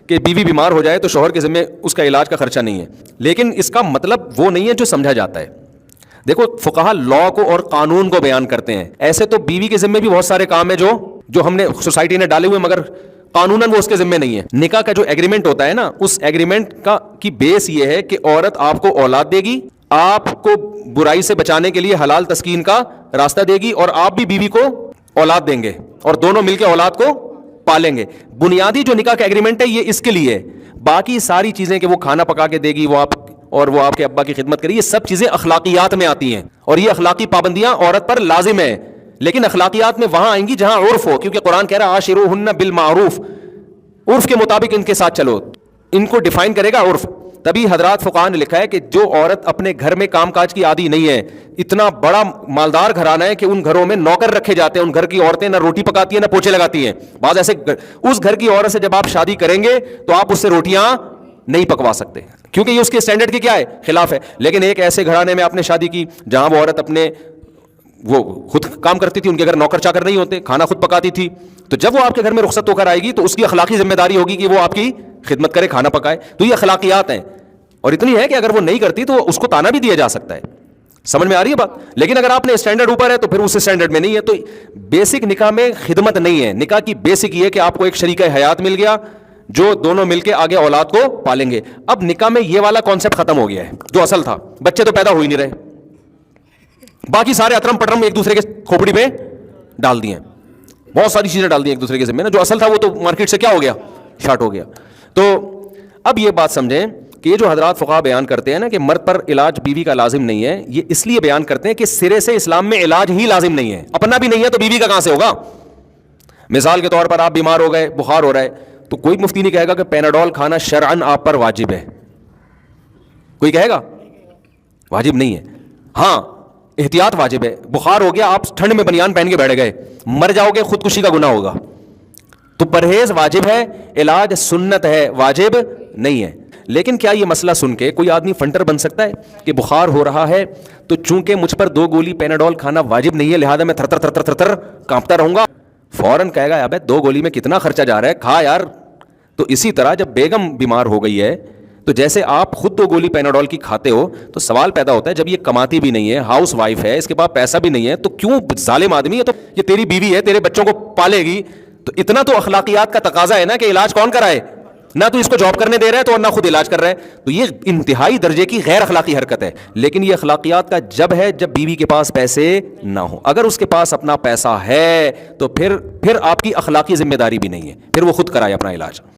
کہ بیوی بیمار ہو جائے تو شوہر کے ذمہ اس کا علاج کا خرچہ نہیں ہے، لیکن اس کا مطلب وہ نہیں ہے جو سمجھا جاتا ہے. دیکھو فقہا لاء کو اور قانون کو بیان کرتے ہیں. ایسے تو بیوی کے ذمہ بھی بہت سارے کام ہیں جو ہم نے سوسائٹی نے ڈالے ہوئے، مگر قانوناً وہ اس کے ذمہ نہیں ہے. نکاح کا جو ایگریمنٹ ہوتا ہے نا، اس ایگریمنٹ کی بیس یہ ہے کہ عورت آپ کو اولاد دے گی، آپ کو برائی سے بچانے کے لیے حلال تسکین کا راستہ دے گی، اور آپ بھی بیوی کو اولاد دیں گے اور دونوں مل کے اولاد کو پالیں گے. بنیادی جو نکاح کا ایگریمنٹ ہے یہ اس کے لیے ہے. باقی ساری چیزیں کہ وہ کھانا پکا کے دے گی، وہ آپ کے ابا کی خدمت کرے، یہ سب چیزیں اخلاقیات میں آتی ہیں، اور یہ اخلاقی پابندیاں عورت پر لازم ہیں. لیکن اخلاقیات میں وہاں آئیں گی جہاں عرف ہو، کیونکہ قرآن کہہ رہا ہے عاشروہن بالمعروف، عرف کے مطابق ان کے ساتھ چلو. ان کو ڈیفائن کرے گا عرف. تبھی حضرات فقہاء نے لکھا ہے کہ جو عورت اپنے گھر میں کام کاج کی عادی نہیں ہے، اتنا بڑا مالدار گھرانہ ہے کہ ان گھروں میں نوکر رکھے جاتے ہیں، ان گھر کی عورتیں نہ روٹی پکاتی ہیں نہ پوچھے لگاتی ہیں. بعض ایسے اس گھر کی عورت سے جب آپ شادی کریں گے تو آپ اس سے روٹیاں نہیں پکوا سکتے، کیونکہ یہ اس کے اسٹینڈرڈ کی کیا ہے، خلاف ہے. لیکن ایک ایسے گھرانے میں آپ نے شادی کی جہاں وہ عورت وہ خود کام کرتی تھی، ان کے گھر نوکر چاکر نہیں ہوتے، کھانا خود پکاتی تھی، تو جب وہ آپ کے گھر میں رخصت ہو کر آئے گی تو اس کی اخلاقی ذمہ داری ہوگی کہ وہ آپ کی خدمت کرے، کھانا پکائے. تو یہ اخلاقیات ہیں، اور اتنی ہے کہ اگر وہ نہیں کرتی تو اس کو تانا بھی دیا جا سکتا ہے. سمجھ میں آ رہی ہے بات؟ لیکن اگر آپ نے اسٹینڈرڈ اوپر ہے تو پھر اس اسٹینڈرڈ میں نہیں ہے. تو بیسک نکاح میں خدمت نہیں ہے. نکاح کی بیسک یہ ہے کہ آپ کو ایک شریک حیات مل گیا جو دونوں مل کے آگے اولاد کو پالیں گے. اب نکاح میں یہ والا کانسیپٹ ختم ہو گیا ہے جو اصل تھا. بچے تو پیدا ہو ہی نہیں رہے، باقی سارے اطرم پٹرم ایک دوسرے کے کھوپڑی پہ ڈال دیے، بہت ساری چیزیں ڈال دی ایک دوسرے کے ذمہ. جو اصل تھا وہ تو مارکیٹ سے کیا ہو گیا، شارٹ ہو گیا. تو اب یہ بات سمجھیں کہ یہ جو حضرات فقہاء بیان کرتے ہیں نا کہ مرد پر علاج بیوی کا لازم نہیں ہے، یہ اس لیے بیان کرتے ہیں کہ سرے سے اسلام میں علاج ہی لازم نہیں ہے. اپنا بھی نہیں ہے تو بیوی کا کہاں سے ہوگا؟ مثال کے طور پر آپ بیمار ہو گئے، بخار ہو رہا ہے، تو کوئی مفتی نہیں کہے گا کہ پیناڈول کھانا شرعن آپ پر واجب ہے. کوئی کہے گا؟ واجب نہیں ہے. ہاں احتیاط واجب ہے. بخار ہو گیا، آپ ٹھنڈ میں بنیان پہن کے بیٹھ گئے، مر جاؤ گے، خودکشی کا گناہ ہوگا. تو پرہیز واجب ہے، علاج سنت ہے، واجب نہیں ہے. لیکن کیا یہ مسئلہ سن کے کوئی آدمی فنٹر بن سکتا ہے کہ بخار ہو رہا ہے تو چونکہ مجھ پر 2 گولی پیناڈول کھانا واجب نہیں ہے لہذا میں تھر تھر تھر تھر تھر تھر کانپتا رہوں گا؟ فوراً کہے گا ابے 2 گولی میں کتنا خرچہ جا رہا ہے، کھا یار. تو اسی طرح جب بیگم بیمار ہو گئی ہے تو جیسے آپ خود 2 گولی پیناڈول کی کھاتے ہو تو سوال پیدا ہوتا ہے جب یہ کماتی بھی نہیں ہے، ہاؤس وائف ہے، اس کے پاس پیسہ بھی نہیں ہے، تو کیوں ظالم آدمی ہے، تو یہ تیری بیوی ہے، تیرے بچوں کو پالے گی، تو اتنا تو اخلاقیات کا تقاضا ہے نا کہ علاج کون کرائے؟ نہ تو اس کو جاب کرنے دے رہا ہے تو اور نہ خود علاج کر رہا ہے. تو یہ انتہائی درجے کی غیر اخلاقی حرکت ہے. لیکن یہ اخلاقیات کا جب ہے جب بیوی کے پاس پیسے نہ ہو. اگر اس کے پاس اپنا پیسہ ہے تو پھر آپ کی اخلاقی ذمہ داری بھی نہیں ہے، پھر وہ خود کرائے اپنا علاج.